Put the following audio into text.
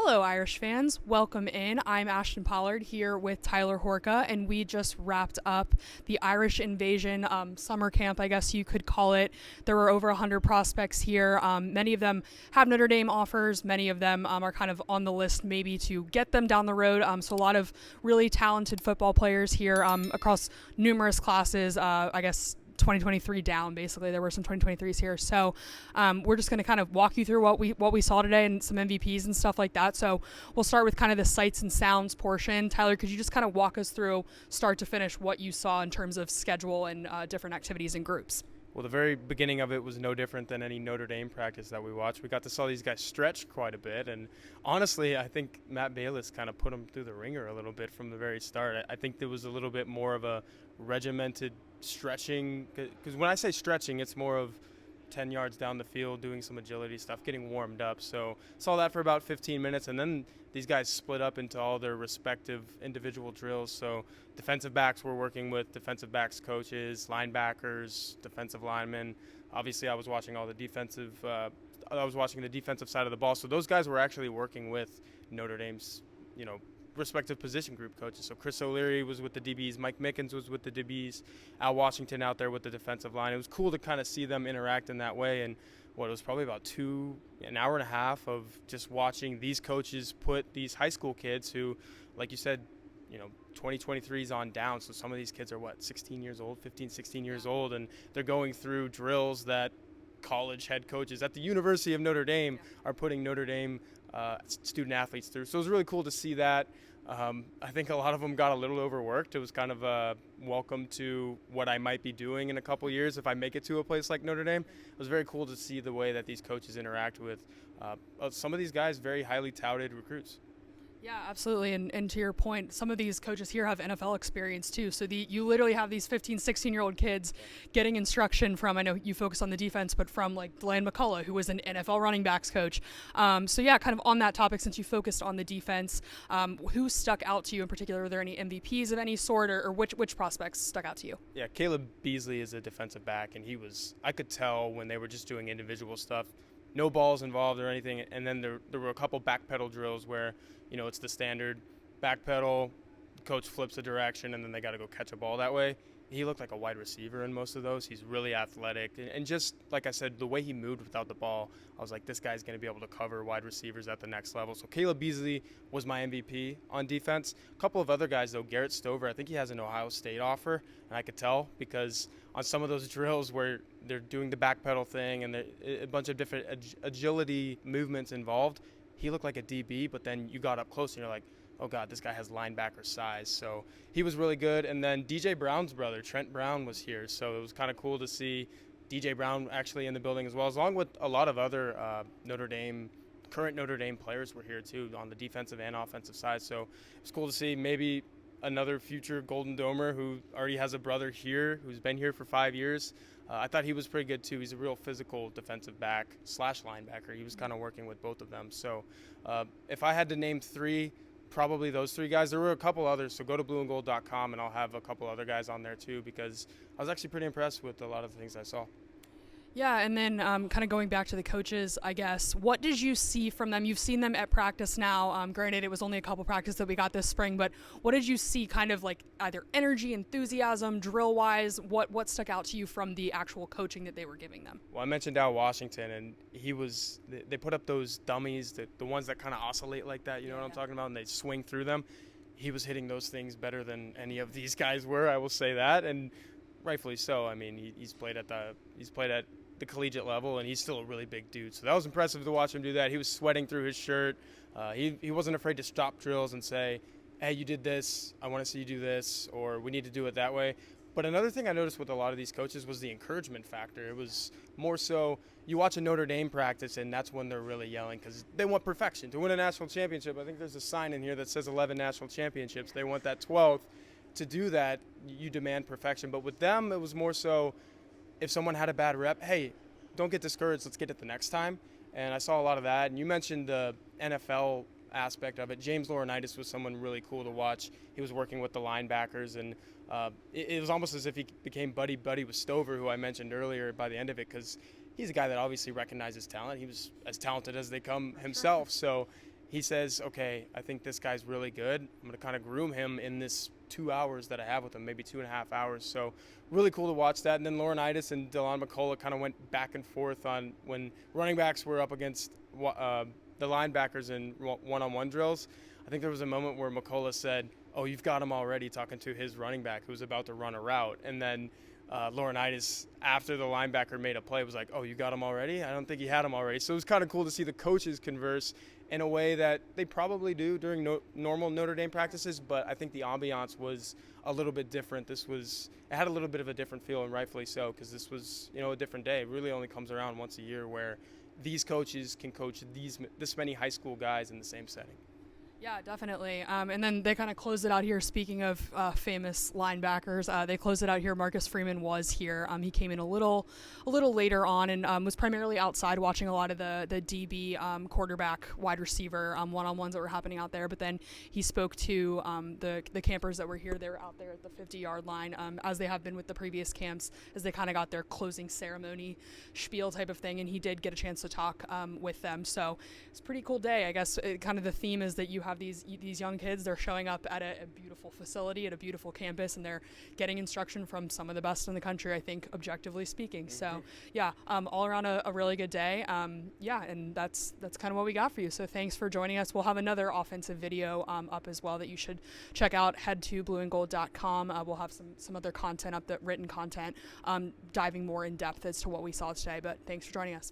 Hello, Irish fans. Welcome in. I'm Ashton Pollard here with Tyler Horka, and we just wrapped up the Irish Invasion summer camp, I guess you could call it. There were over 100 prospects here. Many of them have Notre Dame offers. Many of them are kind of on the list maybe to get them down the road. So a lot of really talented football players here across numerous classes, I guess 2023 down. Basically, there were some 2023s here, so we're just going to kind of walk you through what we saw today and some MVPs and stuff like that. So we'll start with kind of the sights and sounds portion. Tyler, could you just kind of walk us through start to finish what you saw in terms of schedule and different activities and groups? Well, the very beginning of it was no different than any Notre Dame practice that we watched. We got to saw these guys stretch quite a bit, and honestly, I think Matt Balis kind of put them through the ringer a little bit from the very start. I think there was a little bit more of a regimented stretching, because when I say stretching, it's more of 10 yards down the field, doing some agility stuff, getting warmed up. So saw that for about 15 minutes, and then these guys split up into all their respective individual drills. So defensive backs were working with defensive backs coaches, linebackers, defensive linemen. Obviously, I was watching the defensive side of the ball. So those guys were actually working with Notre Dame's, respective position group coaches. So Chris O'Leary was with the DBs, Mike Mickens was with the DBs, Al Washington out there with the defensive line. It was cool to kind of see them interact in that way. And it was probably about an hour and a half of just watching these coaches put these high school kids who, like you said, 2023 is on down. So some of these kids are 16 years old, 15, 16 years old, and they're going through drills that college head coaches at the University of Notre Dame are putting Notre Dame student athletes through. So it was really cool to see that. I think a lot of them got a little overworked. It was kind of a welcome to what I might be doing in a couple years if I make it to a place like Notre Dame. It was very cool to see the way that these coaches interact with some of these guys, very highly touted recruits. Yeah, absolutely. And to your point, some of these coaches here have NFL experience too. So you literally have these 15, 16-year-old kids getting instruction from, I know you focus on the defense, but from like Deland McCullough, who was an NFL running backs coach. So yeah, kind of on that topic, since you focused on the defense, who stuck out to you in particular? Were there any MVPs of any sort, or which prospects stuck out to you? Yeah, Kaleb Beasley is a defensive back, and I could tell when they were just doing individual stuff, no balls involved or anything, and then there were a couple backpedal drills where, it's the standard backpedal, coach flips a direction, and then they got to go catch a ball that way. He looked like a wide receiver in most of those. He's really athletic, and just like I said, the way he moved without the ball, I was like, this guy's going to be able to cover wide receivers at the next level. So Kaleb Beasley was my MVP on defense. A couple of other guys, though, Garrett Stover, I think he has an Ohio State offer, and I could tell because on some of those drills where they're doing the backpedal thing and a bunch of different agility movements involved, he looked like a DB, but then you got up close and you're like, oh, God, this guy has linebacker size. So he was really good. And then DJ Brown's brother, Trent Brown, was here. So it was kind of cool to see DJ Brown actually in the building as well, along with a lot of other current Notre Dame players were here too on the defensive and offensive side. So it was cool to see maybe another future Golden Domer who already has a brother here who's been here for 5 years. I thought he was pretty good too. He's a real physical defensive back / linebacker. He was kind of working with both of them. So if I had to name three, probably those three guys. There were a couple others, so go to blueandgold.com and I'll have a couple other guys on there too, because I was actually pretty impressed with a lot of the things I saw. Yeah, and then kind of going back to the coaches, I guess, what did you see from them? You've seen them at practice now. Granted, it was only a couple practices that we got this spring, but what did you see kind of like either energy, enthusiasm, drill-wise? What stuck out to you from the actual coaching that they were giving them? Well, I mentioned Al Washington, and they put up those dummies, the ones that kind of oscillate like that, you know what I'm talking about, and they swing through them. He was hitting those things better than any of these guys were, I will say that, and rightfully so. I mean, he's played at the collegiate level, and he's still a really big dude. So that was impressive to watch him do that. He was sweating through his shirt. He wasn't afraid to stop drills and say, hey, you did this, I want to see you do this, or we need to do it that way. But another thing I noticed with a lot of these coaches was the encouragement factor. It was more so you watch a Notre Dame practice, and that's when they're really yelling because they want perfection. To win a national championship, I think there's a sign in here that says 11 national championships. They want that 12th. To do that, you demand perfection. But with them, it was more so if someone had a bad rep, hey, don't get discouraged, let's get it the next time. And I saw a lot of that. And you mentioned the NFL aspect of it. James Laurinaitis was someone really cool to watch. He was working with the linebackers, and it was almost as if he became buddy-buddy with Stover, who I mentioned earlier by the end of it, because he's a guy that obviously recognizes talent. He was as talented as they come himself. So he says, okay, I think this guy's really good. I'm going to kind of groom him in this 2 hours that I have with him, maybe 2.5 hours. So really cool to watch that. And then Laurinaitis and Delon McCullough kind of went back and forth on when running backs were up against the linebackers in one-on-one drills. I think there was a moment where McCullough said, oh, you've got him already, talking to his running back who was about to run a route. And then Laurinaitis, after the linebacker made a play, was like, oh, you got him already? I don't think he had him already. So it was kind of cool to see the coaches converse in a way that they probably do during normal Notre Dame practices, but I think the ambiance was a little bit different. It had a little bit of a different feel, and rightfully so, because this was, a different day. It really only comes around once a year where these coaches can coach this many high school guys in the same setting. Yeah, definitely. And then they kind of closed it out here. Speaking of famous linebackers, they closed it out here. Marcus Freeman was here. He came in a little later on and was primarily outside watching a lot of the DB, quarterback, wide receiver one-on-ones that were happening out there. But then he spoke to the campers that were here. They were out there at the 50-yard line, as they have been with the previous camps, as they kind of got their closing ceremony spiel type of thing. And he did get a chance to talk with them. So it's a pretty cool day. I guess kind of the theme is that you have these young kids. They're showing up at a beautiful facility, at a beautiful campus, and they're getting instruction from some of the best in the country, I think, objectively speaking. Mm-hmm. So yeah, all around a really good day. Yeah, and that's kind of what we got for you. So thanks for joining us. We'll have another offensive video up as well that you should check out. Head to blueandgold.com. We'll have some other content up, written content, diving more in depth as to what we saw today. But thanks for joining us.